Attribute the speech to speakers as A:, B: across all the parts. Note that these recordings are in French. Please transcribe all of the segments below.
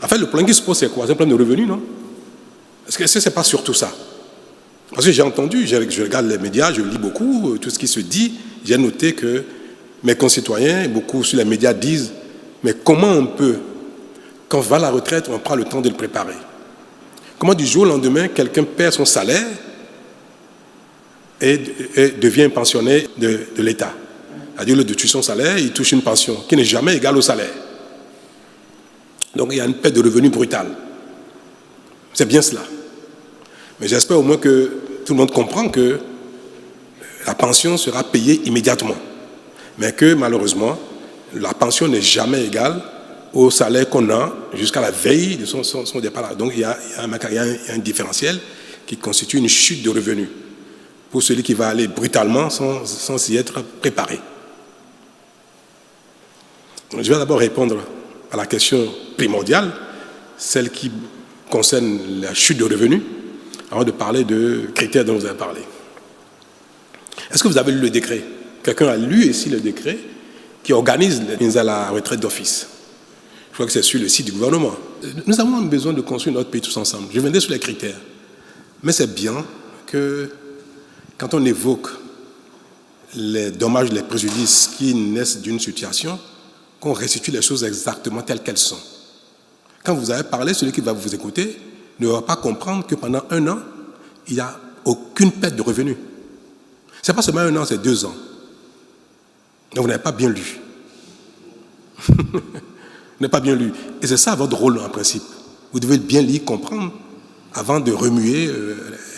A: En fait, le problème qui se pose, c'est quoi? C'est un problème de revenus, non? Est-ce que ce n'est pas surtout ça? Parce que j'ai entendu, je regarde les médias, je lis beaucoup, tout ce qui se dit. J'ai noté que mes concitoyens, beaucoup sur les médias disent, mais comment on peut, quand on va à la retraite, on prend le temps de le préparer? Comment du jour au lendemain, quelqu'un perd son salaire et devient un pensionnaire de l'État? C'est-à-dire, au lieu de toucher son salaire, il touche une pension qui n'est jamais égale au salaire. Donc il y a une perte de revenus brutale. C'est bien cela. Mais j'espère au moins que tout le monde comprend que la pension sera payée immédiatement. Mais que malheureusement, la pension n'est jamais égale au salaire qu'on a jusqu'à la veille de son départ. Donc il y a un différentiel qui constitue une chute de revenus pour celui qui va aller brutalement sans y être préparé. Donc, je vais d'abord répondre à la question primordiale, celle qui concerne la chute de revenus, avant de parler de critères dont vous avez parlé. Est-ce que vous avez lu le décret? Quelqu'un a lu ici le décret qui organise les mises à la retraite d'office? Je crois que c'est sur le site du gouvernement. Nous avons besoin de construire notre pays tous ensemble. Je viendrai sur les critères. Mais c'est bien que quand on évoque les dommages, les préjudices qui naissent d'une situation, qu'on restitue les choses exactement telles qu'elles sont. Quand vous avez parlé, celui qui va vous écouter ne va pas comprendre que pendant 1 an, il n'y a aucune perte de revenus. Ce n'est pas seulement 1 an, c'est 2 ans. Donc vous n'avez pas bien lu. Vous n'avez pas bien lu. Et c'est ça votre rôle en principe. Vous devez bien lire, comprendre, avant de remuer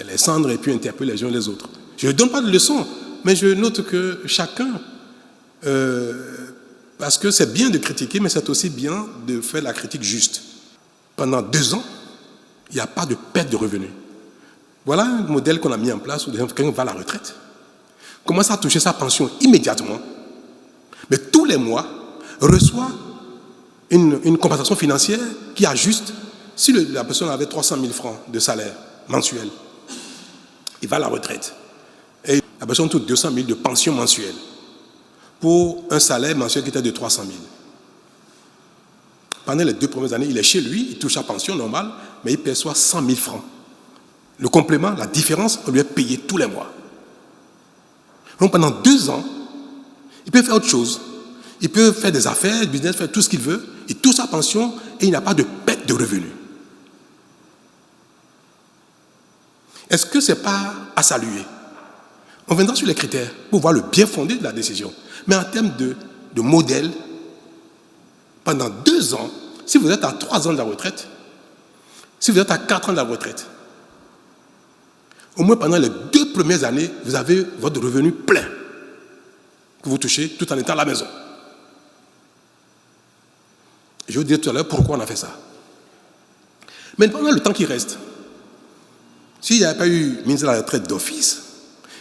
A: les cendres et puis interpeller les uns les autres. Je ne donne pas de leçons, mais je note que chacun... parce que c'est bien de critiquer, mais c'est aussi bien de faire la critique juste. Pendant 2 ans, il n'y a pas de perte de revenus. Voilà un modèle qu'on a mis en place où quelqu'un va à la retraite, commence à toucher sa pension immédiatement, mais tous les mois, reçoit une compensation financière qui ajuste. Si la personne avait 300 000 francs de salaire mensuel, il va à la retraite. Et la personne touche 200 000 de pension mensuelle pour un salaire mensuel qui était de 300 000. Pendant les 2 premières années, il est chez lui, il touche sa pension normale, mais il perçoit 100 000 francs. Le complément, la différence, on lui est payé tous les mois. Donc pendant 2 ans, il peut faire autre chose. Il peut faire des affaires, du business, faire tout ce qu'il veut, il touche sa pension et il n'a pas de perte de revenus. Est-ce que ce n'est pas à saluer? On viendra sur les critères pour voir le bien fondé de la décision. Mais en termes de modèle, pendant 2 ans, si vous êtes à 3 ans de la retraite, si vous êtes à 4 ans de la retraite, au moins pendant les 2 premières années, vous avez votre revenu plein que vous touchez tout en étant à la maison. Je vais vous dire tout à l'heure pourquoi on a fait ça. Mais pendant le temps qui reste, s'il n'y avait pas eu mise à la retraite d'office,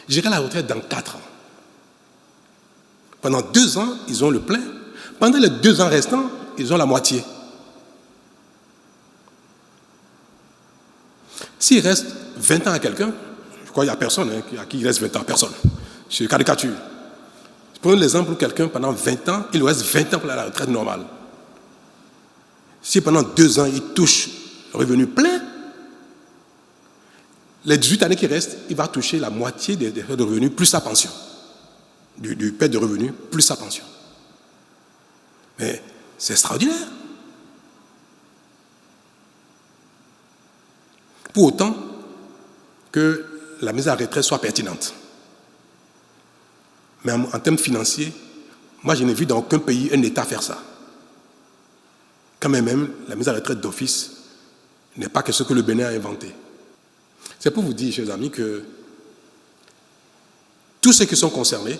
A: j'irai à la retraite dans 4 ans. Pendant 2 ans, ils ont le plein. Pendant les 2 ans restants, ils ont la moitié. S'il reste 20 ans à quelqu'un, je crois qu'il n'y a personne à qui il reste 20 ans, personne. C'est une caricature. Prenons l'exemple où quelqu'un, pendant 20 ans, il lui reste 20 ans pour la retraite normale. Si pendant 2 ans, il touche le revenu plein, les 18 années qui restent, il va toucher la moitié des de revenus plus sa pension. Du perte de revenus plus sa pension. Mais c'est extraordinaire. Pour autant que la mise à la retraite soit pertinente. Mais en termes financiers, moi je n'ai vu dans aucun pays un État faire ça. Quand même, la mise à la retraite d'office n'est pas quelque chose que le Bénin a inventé. C'est pour vous dire, chers amis, que tous ceux qui sont concernés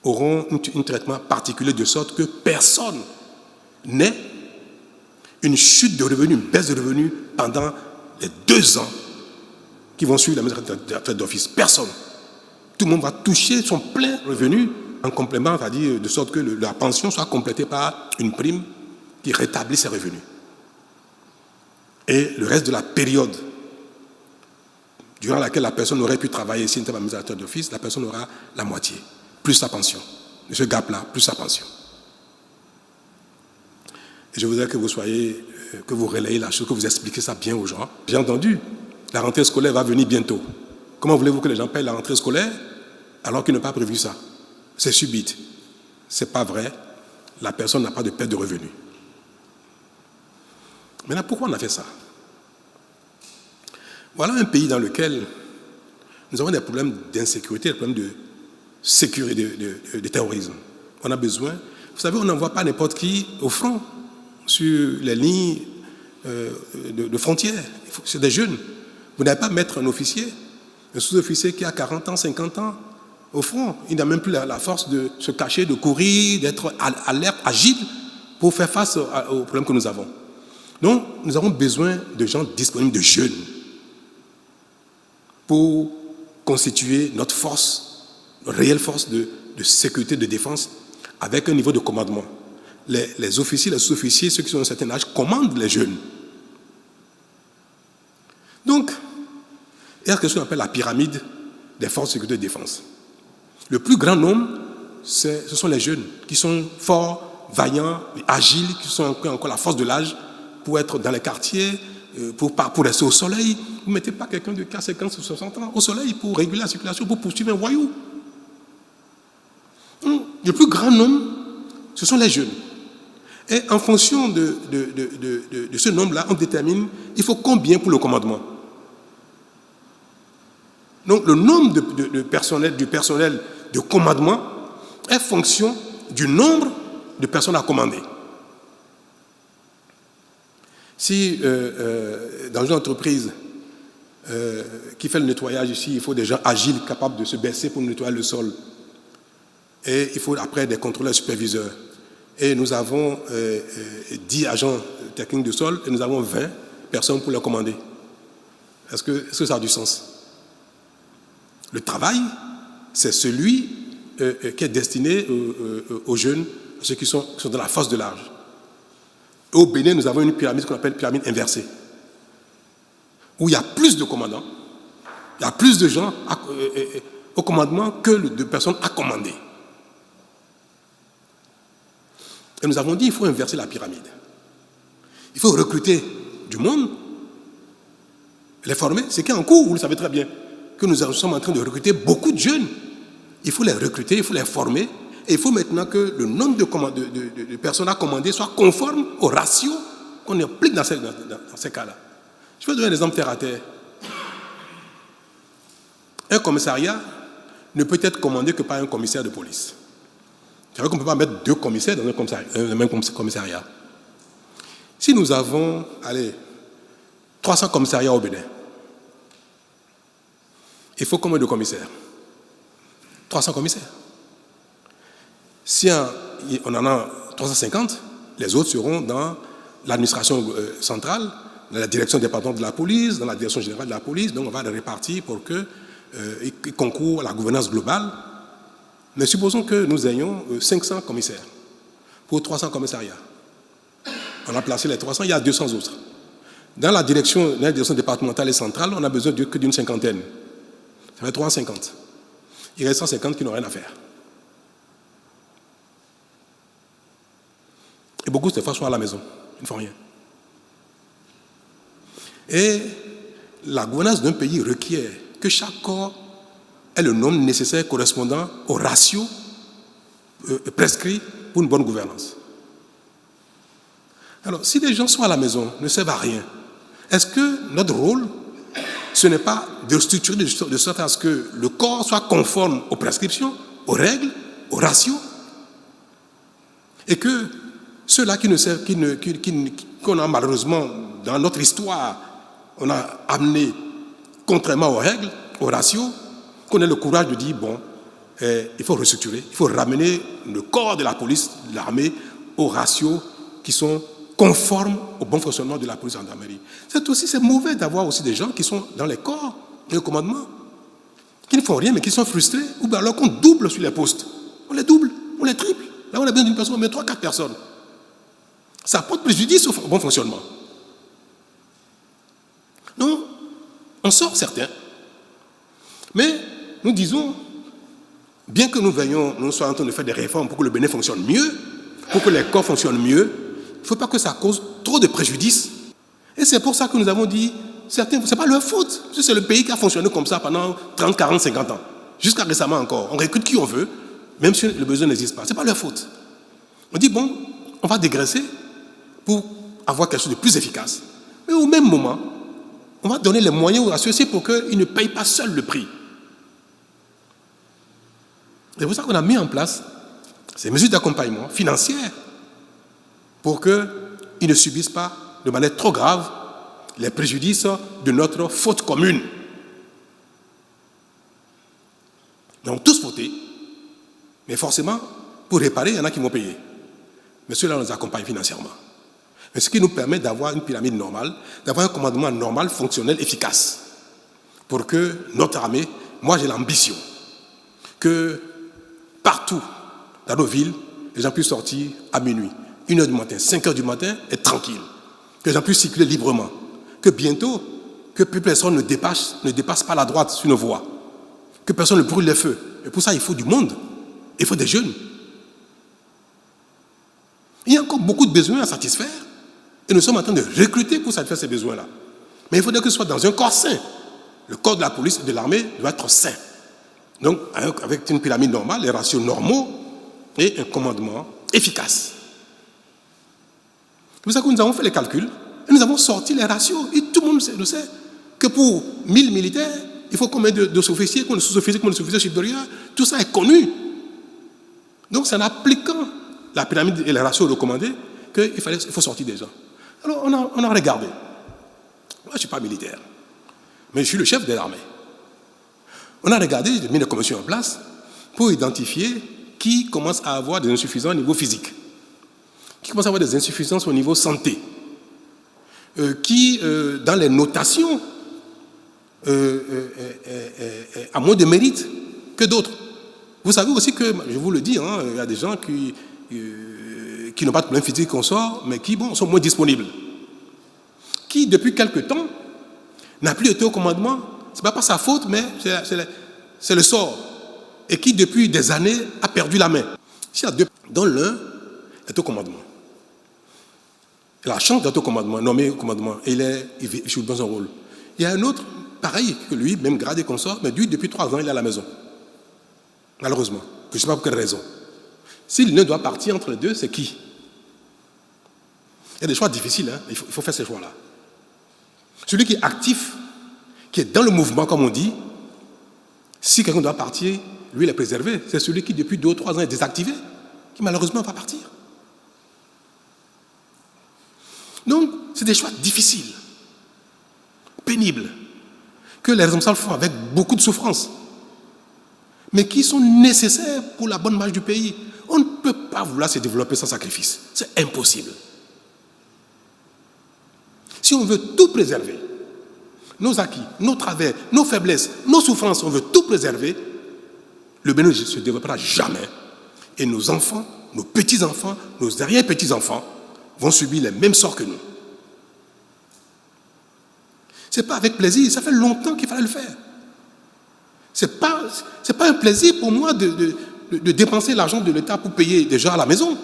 A: auront un traitement particulier de sorte que personne n'ait une chute de revenus, une baisse de revenus pendant les 2 ans qui vont suivre la mise à la retraite d'office. Personne. Tout le monde va toucher son plein revenu en complément, c'est-à-dire de sorte que la pension soit complétée par une prime qui rétablit ses revenus. Et le reste de la période durant laquelle la personne aurait pu travailler s'il n'était pas mise à la retraite d'office, la personne aura la moitié, plus sa pension. De ce gap-là, plus sa pension. Et je voudrais que vous soyez, que vous relayez la chose, que vous expliquiez ça bien aux gens. J'ai entendu, la rentrée scolaire va venir bientôt. Comment voulez-vous que les gens payent la rentrée scolaire alors qu'ils n'ont pas prévu ça? C'est subite. Ce n'est pas vrai. La personne n'a pas de perte de revenus. Maintenant, pourquoi on a fait ça? Voilà un pays dans lequel nous avons des problèmes d'insécurité, des problèmes de sécurité, de terrorisme. On a besoin... Vous savez, on n'envoie pas n'importe qui au front, sur les lignes de frontières. C'est des jeunes. Vous n'allez pas mettre un officier, un sous-officier qui a 40 ans, 50 ans, au front. Il n'a même plus la force de se cacher, de courir, d'être alerte, agile, pour faire face aux problèmes que nous avons. Donc, nous avons besoin de gens disponibles, de jeunes, pour constituer notre force, notre réelle force de sécurité, de défense, avec un niveau de commandement. Les officiers, les sous-officiers, ceux qui sont d'un certain âge, commandent les jeunes. Donc, il y a ce qu'on appelle la pyramide des forces de sécurité et de défense. Le plus grand nombre, ce sont les jeunes, qui sont forts, vaillants, agiles, qui sont encore la force de l'âge, pour être dans les quartiers, pour rester au soleil. Vous ne mettez pas quelqu'un de 50 ou 60 ans au soleil pour réguler la circulation, pour poursuivre un voyou. Le plus grand nombre, ce sont les jeunes. Et en fonction de ce nombre-là, on détermine, il faut combien pour le commandement. Donc le nombre du personnel de commandement est fonction du nombre de personnes à commander. Si dans une entreprise qui fait le nettoyage ici, il faut des gens agiles, capables de se baisser pour nettoyer le sol, et il faut après des contrôleurs superviseurs, et nous avons 10 agents techniques de sol, et nous avons 20 personnes pour les commander. Est-ce que ça a du sens? Le travail, c'est celui qui est destiné aux jeunes, à ceux qui sont dans la force de l'âge. Au Bénin, nous avons une pyramide qu'on appelle pyramide inversée, où il y a plus de commandants, il y a plus de gens au commandement que de personnes à commander. Et nous avons dit qu'il faut inverser la pyramide. Il faut recruter du monde, les former. C'est qui est en cours, vous le savez très bien, que nous sommes en train de recruter beaucoup de jeunes. Il faut les recruter, il faut les former. Et il faut maintenant que le nombre de personnes à commander soit conforme au ratio qu'on applique dans ces cas-là. Je vais donner un exemple terre à terre. Un commissariat ne peut être commandé que par un commissaire de police. C'est vrai qu'on ne peut pas mettre 2 commissaires dans un même commissariat. Si nous avons, 300 commissariats au Bénin, il faut combien de commissaires? 300 commissaires. Si on en a 350, les autres seront dans l'administration centrale, dans la direction départementale de la police, dans la direction générale de la police. Donc on va les répartir pour qu'ils concourent à la gouvernance globale. Mais supposons que nous ayons 500 commissaires pour 300 commissariats. On a placé les 300, il y a 200 autres. Dans la direction départementale et centrale, on a besoin que d'une cinquantaine. Ça fait 350. Il reste 150 qui n'ont rien à faire. Et beaucoup, cette fois, sont à la maison. Ils ne font rien. Et la gouvernance d'un pays requiert que chaque corps ait le nombre nécessaire correspondant au ratio prescrit pour une bonne gouvernance. Alors, si les gens sont à la maison, ne servent à rien, est-ce que notre rôle, ce n'est pas de structurer de sorte à ce que le corps soit conforme aux prescriptions, aux règles, aux ratios, et que ceux-là qui ne servent, qu'on a malheureusement dans notre histoire, on a amené contrairement aux règles, aux ratios, qu'on ait le courage de dire bon, il faut restructurer, il faut ramener le corps de la police, de l'armée, aux ratios qui sont conformes au bon fonctionnement de la police en gendarmerie. C'est mauvais d'avoir aussi des gens qui sont dans les corps et le commandement, qui ne font rien mais qui sont frustrés, ou bien alors qu'on double sur les postes. On les double, on les triple. Là on a besoin d'une personne, on met 3-4 personnes. Ça porte préjudice au bon fonctionnement. Donc, on sort certains. Mais nous disons, bien que nous soyons en train de faire des réformes pour que le Bénin fonctionne mieux, pour que les corps fonctionnent mieux, ne faut pas que ça cause trop de préjudice. Et c'est pour ça que nous avons dit, certains, ce n'est pas leur faute. C'est le pays qui a fonctionné comme ça pendant 30, 40, 50 ans. Jusqu'à récemment encore. On recrute qui on veut, même si le besoin n'existe pas. Ce n'est pas leur faute. On dit, bon, on va dégraisser pour avoir quelque chose de plus efficace. Mais au même moment, on va donner les moyens aux associés pour qu'ils ne payent pas seuls le prix. C'est pour ça qu'on a mis en place ces mesures d'accompagnement financières pour qu'ils ne subissent pas de manière trop grave les préjudices de notre faute commune. Donc tous fautés, mais forcément, pour réparer, il y en a qui vont payer. Mais ceux-là, on les accompagne financièrement. Mais ce qui nous permet d'avoir une pyramide normale, d'avoir un commandement normal, fonctionnel, efficace. Pour que notre armée, moi j'ai l'ambition que partout dans nos villes, les gens puissent sortir à minuit, 1h du matin, 5h du matin, être tranquilles. Que les gens puissent circuler librement. Que bientôt, que plus personne ne dépasse pas la droite sur nos voies. Que personne ne brûle les feux. Et pour ça, il faut du monde. Il faut des jeunes. Il y a encore beaucoup de besoins à satisfaire. Et nous sommes en train de recruter pour satisfaire ces besoins-là. Mais il faudrait que ce soit dans un corps sain. Le corps de la police et de l'armée doit être sain. Donc, avec une pyramide normale, les ratios normaux et un commandement efficace. C'est pour ça que nous avons fait les calculs et nous avons sorti les ratios. Et tout le monde le sait que pour 1000 militaires, il faut combien de sous-officiers, combien de sous-officiers, combien de sous-officiers supérieurs. Tout ça est connu. Donc, c'est en appliquant la pyramide et les ratios recommandés qu'il faut sortir des gens. Alors, on a regardé. Moi, je ne suis pas militaire, mais je suis le chef de l'armée. On a regardé, j'ai mis des commissions en place pour identifier qui commence à avoir des insuffisances au niveau physique, qui commence à avoir des insuffisances au niveau santé, qui, dans les notations, a moins de mérite que d'autres. Vous savez aussi que, je vous le dis, il y a des gens qui n'ont pas de problème physique qu'on sort, mais qui sont moins disponibles. Qui, depuis quelque temps, n'a plus été au commandement. Ce n'est pas sa faute, mais c'est le sort. Et qui, depuis des années, a perdu la main. S'il y a deux, dont l'un est au commandement. Il a la chance d'être au commandement, nommé au commandement, et il joue dans son rôle. Il y a un autre, pareil que lui, même gradé qu'on sort, mais lui, depuis 3 ans, il est à la maison. Malheureusement. Je ne sais pas pour quelle raison. Si l'un doit partir entre les deux, c'est qui? Il y a des choix difficiles, il faut faire ces choix-là. Celui qui est actif, qui est dans le mouvement, comme on dit, si quelqu'un doit partir, lui, il est préservé. C'est celui qui, depuis 2 ou 3 ans, est désactivé, qui malheureusement va partir. Donc, c'est des choix difficiles, pénibles, que les responsables font avec beaucoup de souffrance, mais qui sont nécessaires pour la bonne marche du pays. On ne peut pas vouloir se développer sans sacrifice. C'est impossible. Si on veut tout préserver, nos acquis, nos travers, nos faiblesses, nos souffrances, on veut tout préserver, le Bénin ne se développera jamais. Et nos enfants, nos petits-enfants, nos arrière-petits-enfants vont subir les mêmes sorts que nous. Ce n'est pas avec plaisir, ça fait longtemps qu'il fallait le faire. Ce n'est pas un plaisir pour moi de dépenser l'argent de l'État pour payer des gens à la maison.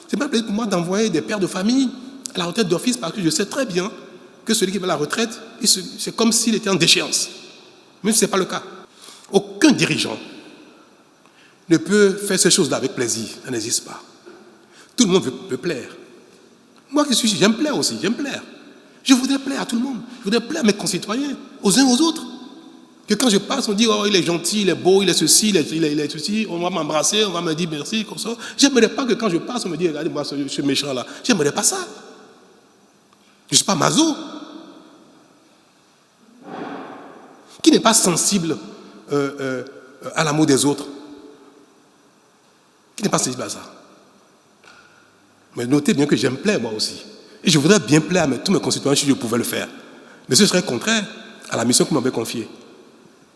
A: Ce n'est pas un plaisir pour moi d'envoyer des pères de famille à la retraite d'office parce que je sais très bien que celui qui va à la retraite, c'est comme s'il était en déchéance. Même si ce n'est pas le cas. Aucun dirigeant ne peut faire ces choses-là avec plaisir. Ça n'existe pas. Tout le monde veut plaire. Moi qui suis, j'aime plaire aussi, j'aime plaire. Je voudrais plaire à tout le monde. Je voudrais plaire à mes concitoyens, aux uns aux autres. Que quand je passe, on dit, oh, il est gentil, il est beau, il est ceci, il est ceci, on va m'embrasser, on va me dire merci, comme ça. J'aimerais pas que quand je passe, on me dise, regardez-moi ce méchant-là. J'aimerais pas ça. Je ne suis pas maso. Qui n'est pas sensible à l'amour des autres? Qui n'est pas sensible à ça? Mais notez bien que j'aime plaire moi aussi. Et je voudrais bien plaire à tous mes concitoyens si je pouvais le faire. Mais ce serait contraire à la mission qu'on m'avait confiée.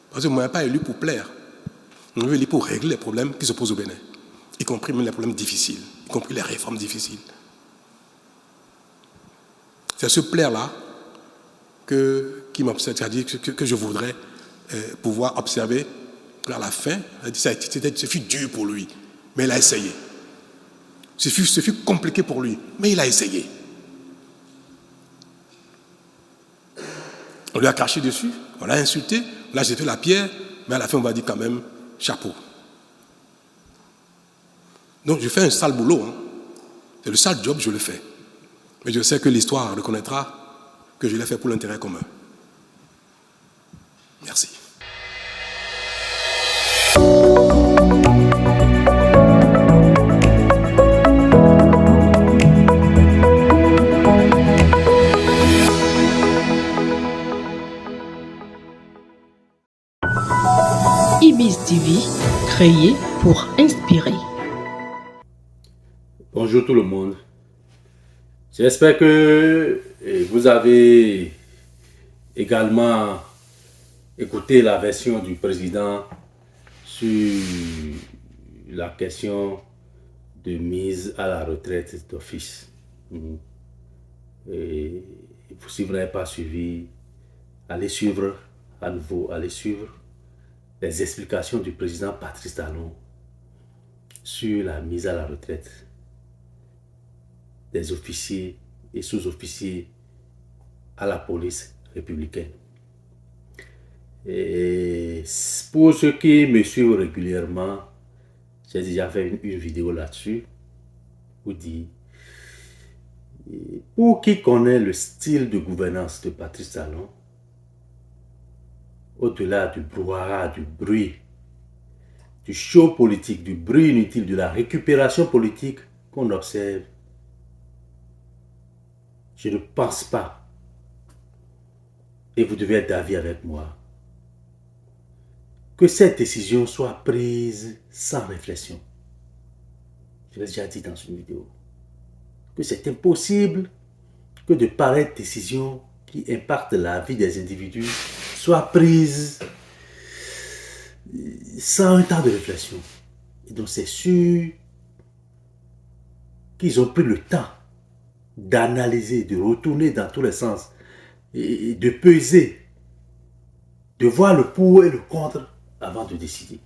A: Parce que je ne m'avais pas élu pour plaire. Je m'avais élu pour régler les problèmes qui se posent au Bénin. Y compris même les problèmes difficiles. Y compris les réformes difficiles. C'est ce plaire-là qui m'observe, c'est-à-dire que je voudrais pouvoir observer à la fin. Ce fut dur pour lui, mais il a essayé. Ce fut compliqué pour lui, mais il a essayé. On lui a craché dessus, on l'a insulté, on l'a jeté la pierre, mais à la fin, on va dire quand même chapeau. Donc, je fais un sale boulot. Hein. C'est le sale job, je le fais. Mais je sais que l'histoire reconnaîtra que je l'ai fait pour l'intérêt commun. Merci.
B: Ibis TV, créé pour inspirer.
C: Bonjour tout le monde. J'espère que vous avez également écouté la version du président sur la question de mise à la retraite d'office. Et si vous n'avez pas suivi, allez suivre à nouveau, allez suivre les explications du président Patrice Talon sur la mise à la retraite des officiers et sous-officiers à la police républicaine. Et pour ceux qui me suivent régulièrement, j'ai déjà fait une vidéo là-dessus où dit, pour qui connaît le style de gouvernance de Patrice Talon, au-delà du brouhaha, du bruit, du show politique, du bruit inutile, de la récupération politique qu'on observe, je ne pense pas, et vous devez être d'avis avec moi, que cette décision soit prise sans réflexion. Je l'ai déjà dit dans une vidéo, que c'est impossible que de pareilles décisions qui impactent la vie des individus soient prises sans un temps de réflexion. Et donc c'est sûr qu'ils ont pris le temps d'analyser, de retourner dans tous les sens, et de peser, de voir le pour et le contre avant de décider.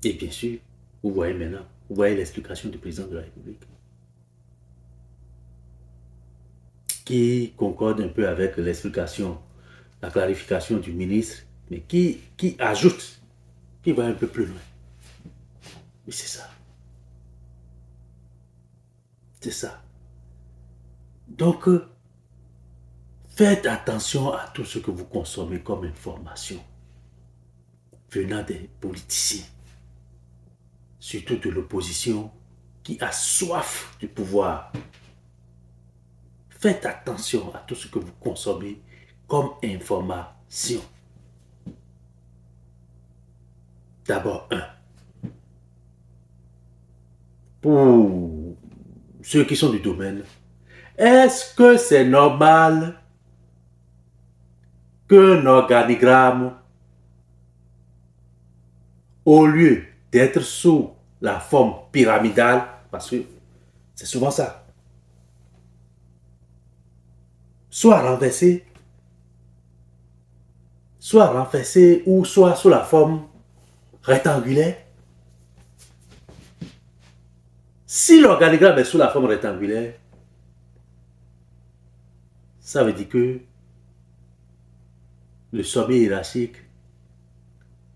C: Et bien sûr, vous voyez maintenant, vous voyez l'explication du président de la République, qui concorde un peu avec l'explication, la clarification du ministre, mais qui ajoute, qui va un peu plus loin. Mais c'est ça. C'est ça. Donc, faites attention à tout ce que vous consommez comme information venant des politiciens, surtout de l'opposition qui a soif du pouvoir. Faites attention à tout ce que vous consommez comme information. D'abord, pour ceux qui sont du domaine, est-ce que c'est normal qu'un organigramme, au lieu d'être sous la forme pyramidale, parce que c'est souvent ça, soit renversé ou soit sous la forme rectangulaire? Si l'organigramme est sous la forme rectangulaire, ça veut dire que le sommet hiérarchique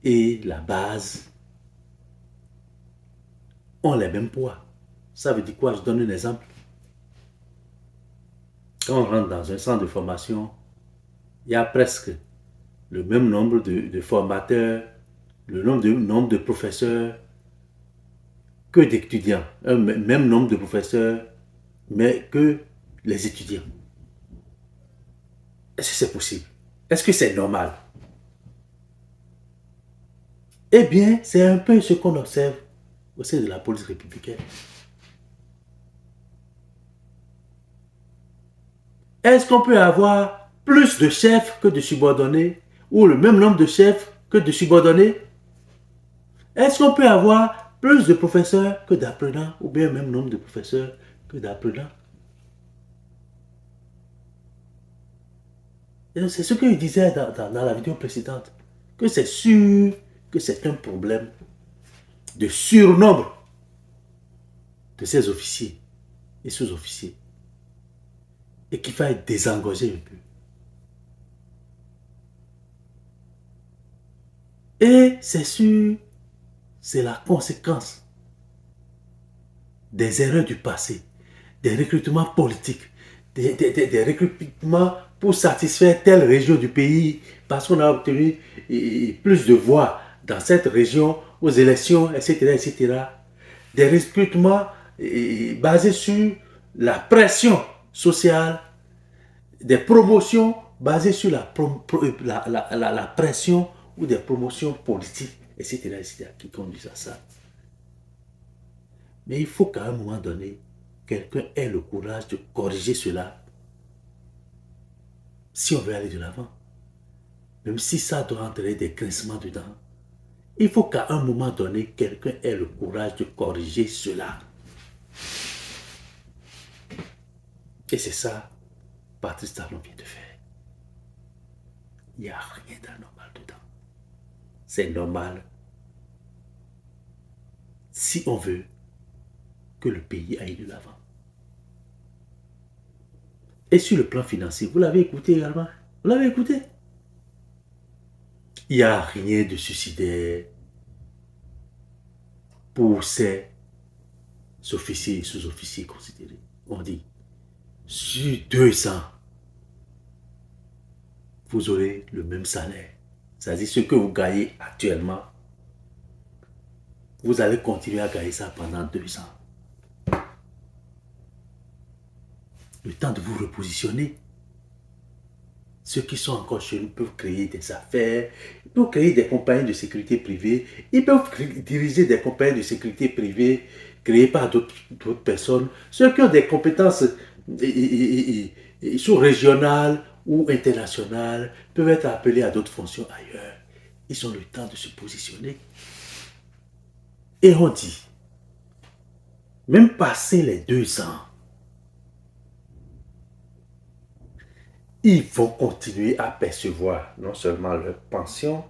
C: et la base ont les mêmes poids. Ça veut dire quoi? Je donne un exemple. Quand on rentre dans un centre de formation, il y a presque le même nombre de formateurs, le nombre de professeurs que d'étudiants. Même nombre de professeurs, mais que les étudiants. Est-ce que c'est possible? Est-ce que c'est normal? Eh bien, c'est un peu ce qu'on observe au sein de la police républicaine. Est-ce qu'on peut avoir plus de chefs que de subordonnés, ou le même nombre de chefs que de subordonnés? Est-ce qu'on peut avoir plus de professeurs que d'apprenants, ou bien le même nombre de professeurs que d'apprenants? C'est ce que je disais dans la vidéo précédente, que c'est sûr que c'est un problème de surnombre de ces officiers et sous-officiers et qu'il faille désengorger un peu. Et c'est sûr, c'est la conséquence des erreurs du passé, des recrutements politiques, des recrutements pour satisfaire telle région du pays parce qu'on a obtenu plus de voix dans cette région aux élections, etc., etc. Des recrutements basés sur la pression sociale, des promotions basées sur la pression ou des promotions politiques, etc., etc., qui conduisent à ça. Mais il faut qu'à un moment donné, quelqu'un ait le courage de corriger cela si on veut aller de l'avant. Même si ça doit entraîner des grincements dedans, il faut qu'à un moment donné, quelqu'un ait le courage de corriger cela. Et c'est ça, Patrice Talon vient de faire. Il n'y a rien d'anormal dedans. C'est normal si on veut que le pays aille de l'avant. Et sur le plan financier, vous l'avez écouté également? Vous l'avez écouté? Il n'y a rien de suicidaire pour ces officiers et sous-officiers considérés. On dit, sur 200, vous aurez le même salaire. C'est-à-dire ce que vous gagnez actuellement, vous allez continuer à gagner ça pendant 2 ans. Le temps de vous repositionner. Ceux qui sont encore chez nous peuvent créer des affaires, ils peuvent créer des compagnies de sécurité privée, ils peuvent diriger des compagnies de sécurité privée créées par d'autres personnes. Ceux qui ont des compétences sous-régionales ou internationales peuvent être appelés à d'autres fonctions ailleurs. Ils ont le temps de se positionner. Et on dit, même passé les 2 ans, ils vont continuer à percevoir non seulement leur pension,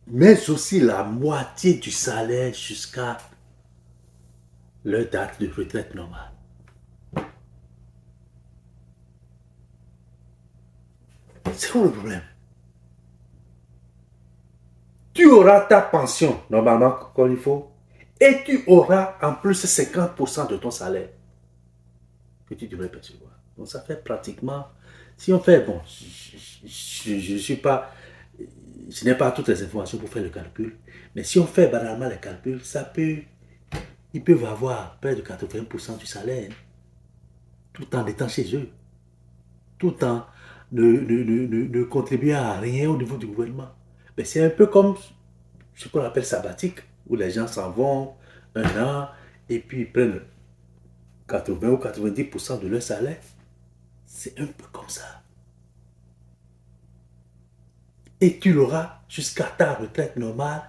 C: mais aussi la moitié du salaire jusqu'à leur date de retraite normale. C'est quoi le problème? Tu auras ta pension normalement comme il faut et tu auras en plus 50% de ton salaire que tu devrais percevoir. Donc ça fait pratiquement, si on fait, bon, je n'ai pas toutes les informations pour faire le calcul, mais si on fait banalement les calculs, ils peuvent avoir près de 80% du salaire, tout en étant chez eux, tout en ne contribuant à rien au niveau du gouvernement. Mais c'est un peu comme ce qu'on appelle sabbatique, où les gens s'en vont 1 an et puis ils prennent 80 ou 90% de leur salaire. C'est un peu comme ça. Et tu l'auras jusqu'à ta retraite normale.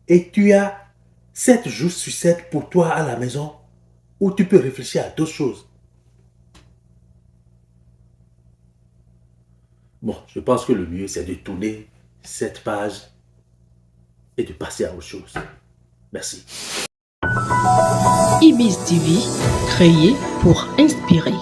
C: Et tu as 7 jours sur 7 pour toi à la maison où tu peux réfléchir à d'autres choses. Bon, je pense que le mieux, c'est de tourner cette page et de passer à autre chose. Merci.
B: IBIS TV, créé pour inspirer.